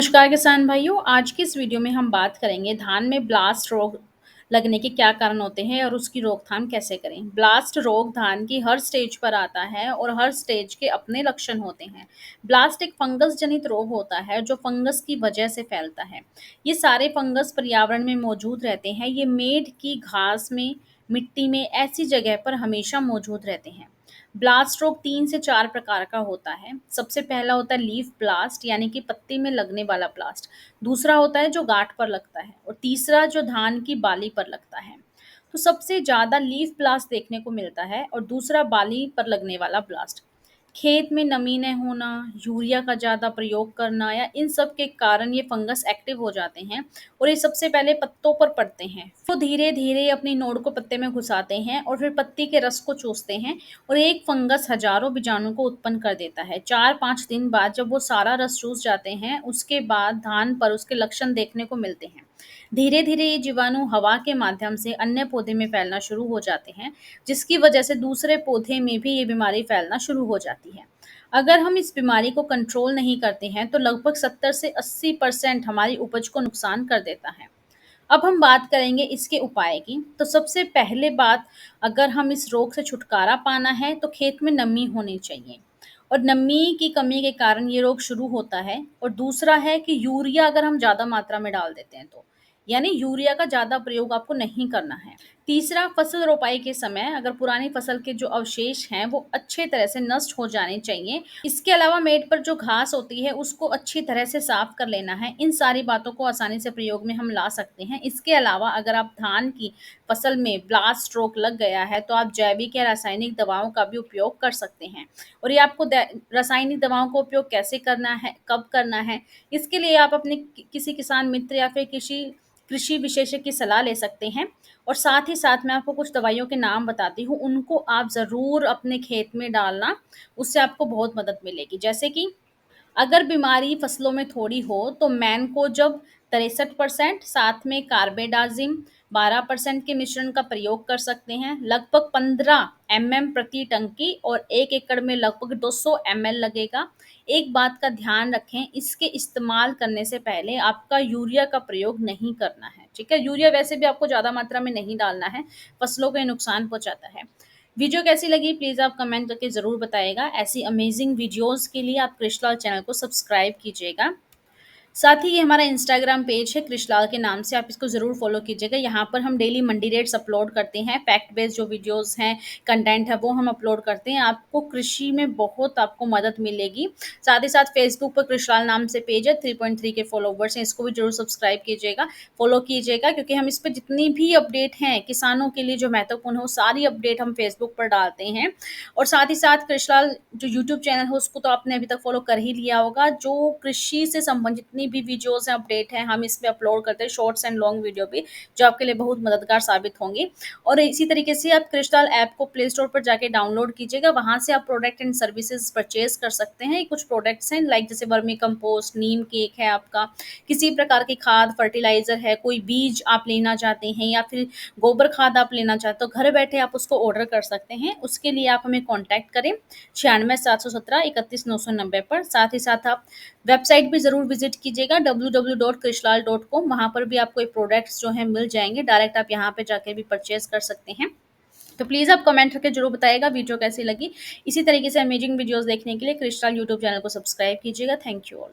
नमस्कार किसान भाइयों, आज की इस वीडियो में हम बात करेंगे धान में ब्लास्ट रोग लगने के क्या कारण होते हैं और उसकी रोकथाम कैसे करें। ब्लास्ट रोग धान की हर स्टेज पर आता है और हर स्टेज के अपने लक्षण होते हैं। ब्लास्ट एक फंगस जनित रोग होता है जो फंगस की वजह से फैलता है। ये सारे फंगस पर्यावरण में मौजूद रहते हैं। ये मेड की घास में, मिट्टी में, ऐसी जगह पर हमेशा मौजूद रहते हैं। ब्लास्ट रोग 3 से 4 प्रकार का होता है। सबसे पहला होता है लीफ ब्लास्ट यानी कि पत्ती में लगने वाला ब्लास्ट। दूसरा होता है जो गांठ पर लगता है और तीसरा जो धान की बाली पर लगता है। तो सबसे ज़्यादा लीफ ब्लास्ट देखने को मिलता है और दूसरा बाली पर लगने वाला ब्लास्ट। खेत में नमी न होना, यूरिया का ज़्यादा प्रयोग करना या इन सब के कारण ये फंगस एक्टिव हो जाते हैं और ये सबसे पहले पत्तों पर पड़ते हैं। तो धीरे-धीरे अपनी नोड को पत्ते में घुसाते हैं और फिर पत्ती के रस को चूसते हैं और एक फंगस हजारों बीजाणु को उत्पन्न कर देता है। 4-5 दिन बाद जब वो सारा रस चूस जाते हैं, उसके बाद धान पर उसके लक्षण देखने को मिलते हैं। धीरे-धीरे ये जीवाणु हवा के माध्यम से अन्य पौधे में फैलना शुरू हो जाते हैं, जिसकी वजह से दूसरे पौधे में भी ये बीमारी फैलना शुरू हो जाती है। अगर हम इस बीमारी को कंट्रोल नहीं करते हैं, तो लगभग 70 से 80% हमारी उपज को नुकसान कर देता है। अब हम बात करेंगे इसके उपाय की। तो सबसे पहले बात, अगर हम इस रोग से छुटकारा पाना है तो खेत में नमी होनी चाहिए और नमी की कमी के कारण ये रोग शुरू होता है। और दूसरा है कि यूरिया अगर हम ज़्यादा मात्रा में डाल देते हैं तो, यानी यूरिया का ज़्यादा प्रयोग आपको नहीं करना है। तीसरा, फसल रोपाई के समय अगर पुरानी फसल के जो अवशेष हैं वो अच्छे तरह से नष्ट हो जाने चाहिए। इसके अलावा मेड पर जो घास होती है उसको अच्छी तरह से साफ कर लेना है। इन सारी बातों को आसानी से प्रयोग में हम ला सकते हैं। इसके अलावा अगर आप धान की फसल में ब्लास्ट रोग लग गया है तो आप जैविक या रासायनिक दवाओं का भी उपयोग कर सकते हैं। और ये आपको रासायनिक दवाओं का उपयोग कैसे करना है, कब करना है, इसके लिए आप अपने किसी किसान मित्र या फिर किसी कृषि विशेषज्ञ की सलाह ले सकते हैं। और साथ ही साथ मैं आपको कुछ दवाइयों के नाम बताती हूँ, उनको आप ज़रूर अपने खेत में डालना, उससे आपको बहुत मदद मिलेगी। जैसे कि अगर बीमारी फसलों में थोड़ी हो तो मैनकोजब 63%, साथ में कार्बेडाजिम 12% के मिश्रण का प्रयोग कर सकते हैं। लगभग 15 एमएम प्रति टंकी और 1 एकड़ में लगभग 200 एमएल लगेगा। एक बात का ध्यान रखें, इसके इस्तेमाल करने से पहले आपका यूरिया का प्रयोग नहीं करना है। ठीक है, यूरिया वैसे भी आपको ज़्यादा मात्रा में नहीं डालना है, फसलों को ये नुकसान पहुंचाता है। वीडियो कैसी लगी प्लीज़ आप कमेंट करके ज़रूर बताइएगा। ऐसी अमेजिंग वीडियोस के लिए आप कृषलाल चैनल को सब्सक्राइब कीजिएगा। साथ ही ये हमारा इंस्टाग्राम पेज है कृषलाल के नाम से, आप इसको ज़रूर फॉलो कीजिएगा। यहाँ पर हम डेली मंडी रेट्स अपलोड करते हैं, फैक्ट बेस्ड जो वीडियोस हैं, कंटेंट है वो हम अपलोड करते हैं। आपको कृषि में बहुत आपको मदद मिलेगी। साथ ही साथ फेसबुक पर कृषलाल नाम से पेज है, 3.3 के फॉलोवर्स हैं, इसको भी ज़रूर सब्सक्राइब कीजिएगा, फॉलो कीजिएगा, क्योंकि हम इस पर जितनी भी अपडेट हैं किसानों के लिए जो महत्वपूर्ण है वो सारी अपडेट हम फेसबुक पर डालते हैं। और साथ ही साथ कृषलाल जो यूट्यूब चैनल है उसको तो आपने अभी तक फॉलो कर ही लिया होगा। जो कृषि से संबंधित जितनी भी वीडियोस हैं, अपडेट हैं, हम इसमें अपलोड करते हैं, शॉर्ट्स एंड लॉन्ग वीडियो भी, जो आपके लिए बहुत मददगार साबित होंगी। और इसी तरीके से आप कृषलाल ऐप को प्ले स्टोर पर जाके डाउनलोड कीजिएगा, वहाँ से आप प्रोडक्ट एंड सर्विसेज परचेज कर सकते हैं। कुछ प्रोडक्ट्स हैं लाइक जैसे वर्मी कंपोस्ट, नीम केक है आपका, किसी प्रकार की खाद, फर्टिलाइजर है, कोई बीज आप लेना चाहते हैं या फिर गोबर खाद आप लेना चाहते हो, घर बैठे आप उसको ऑर्डर कर सकते हैं। उसके लिए आप हमें कॉन्टैक्ट करें 96 717 31 990 पर। साथ ही साथ आप वेबसाइट भी ज़रूर विजिट कीजिएगा www.krishlal.com, वहाँ पर भी आपको ये प्रोडक्ट्स जो हैं मिल जाएंगे। डायरेक्ट आप यहाँ पे जाके भी परचेज कर सकते हैं। तो प्लीज़ आप कमेंट करके जरूर बताइएगा वीडियो कैसी लगी। इसी तरीके से अमेजिंग वीडियोस देखने के लिए कृषलाल यूट्यूब चैनल को सब्सक्राइब कीजिएगा। Thank you all.